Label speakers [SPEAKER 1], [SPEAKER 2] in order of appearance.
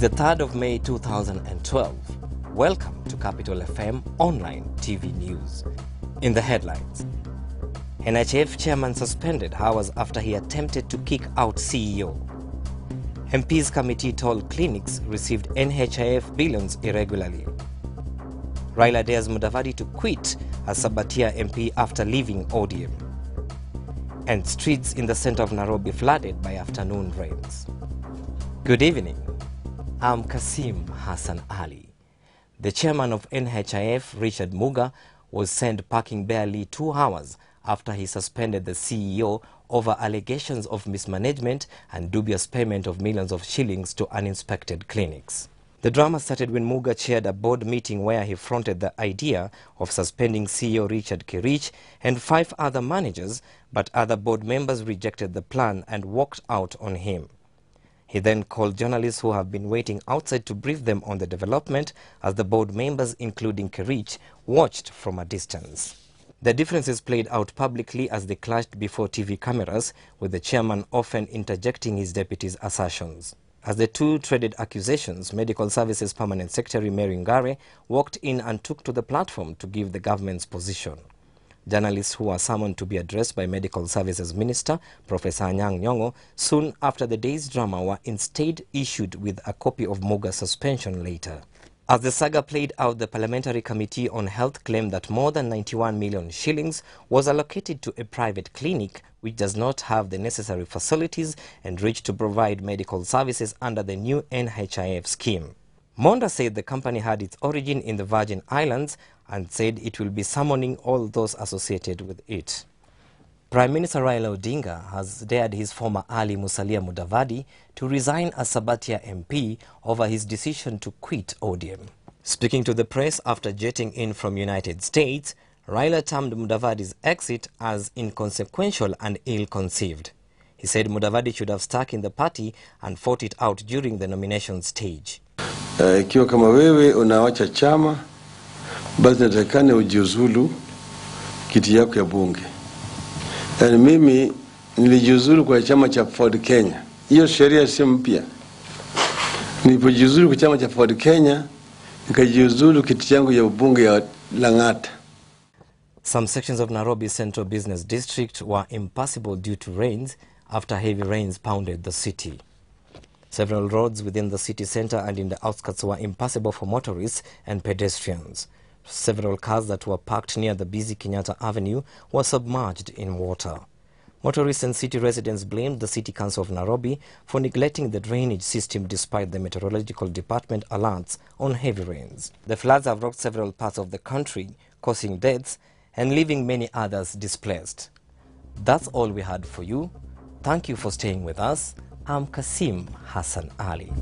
[SPEAKER 1] the 3rd of May 2012. Welcome to Capital FM Online TV News. In the headlines, NHIF chairman suspended hours after he attempted to kick out CEO. MP's committee told clinics received NHIF billions irregularly. Raila dares Mudavadi to quit as Sabatia MP after leaving ODM. And streets in the center of Nairobi flooded by afternoon rains. Good evening. I'm Kasim Hassan Ali. The chairman of NHIF, Richard Muga, was sent packing barely 2 hours after he suspended the CEO over allegations of mismanagement and dubious payment of millions of shillings to uninspected clinics. The drama started when Muga chaired a board meeting where he fronted the idea of suspending CEO Richard Kirich and 5 other managers, but other board members rejected the plan and walked out on him. He then called journalists who have been waiting outside to brief them on the development as the board members, including Kirich, watched from a distance. The differences played out publicly as they clashed before TV cameras, with the chairman often interjecting his deputy's assertions. As the two traded accusations, Medical Services Permanent Secretary Mary Ngare walked in and took to the platform to give the government's position. Journalists who were summoned to be addressed by Medical Services Minister Professor Anyang' Nyong'o soon after the day's drama were instead issued with a copy of Muga's suspension later. As the saga played out, the Parliamentary Committee on Health claimed that more than 91 million shillings was allocated to a private clinic which does not have the necessary facilities and reach to provide medical services under the new NHIF scheme. Monda said the company had its origin in the Virgin Islands and said it will be summoning all those associated with it. Prime Minister Raila Odinga has dared his former ally Musalia Mudavadi to resign as Sabatia MP over his decision to quit ODM. Speaking to the press after jetting in from United States, Raila termed Mudavadi's exit as inconsequential and ill-conceived. He said Mudavadi should have stuck in the party and fought it out during the nomination stage.
[SPEAKER 2] Ikiwa kama wewe unawacha chama, basi natakane ujiuzulu kiti yako ya bunge. Yani mimi nilijiuzulu kwa chama cha Ford Kenya. Hiyo sheria si mpya. Nilipojiuzulu kwa chama cha Ford Kenya, nikajiuzulu kiti yangu ya bunge ya Lang'ata.
[SPEAKER 1] Some sections of Nairobi Central Business District were impassable due to rains after heavy rains pounded the city. Several roads within the city center and in the outskirts were impassable for motorists and pedestrians. Several cars that were parked near the busy Kenyatta Avenue were submerged in water. Motorists and city residents blamed the City Council of Nairobi for neglecting the drainage system despite the Meteorological Department alerts on heavy rains. The floods have rocked several parts of the country, causing deaths and leaving many others displaced. That's all we had for you. Thank you for staying with us. I'm Kasim Hassan Ali.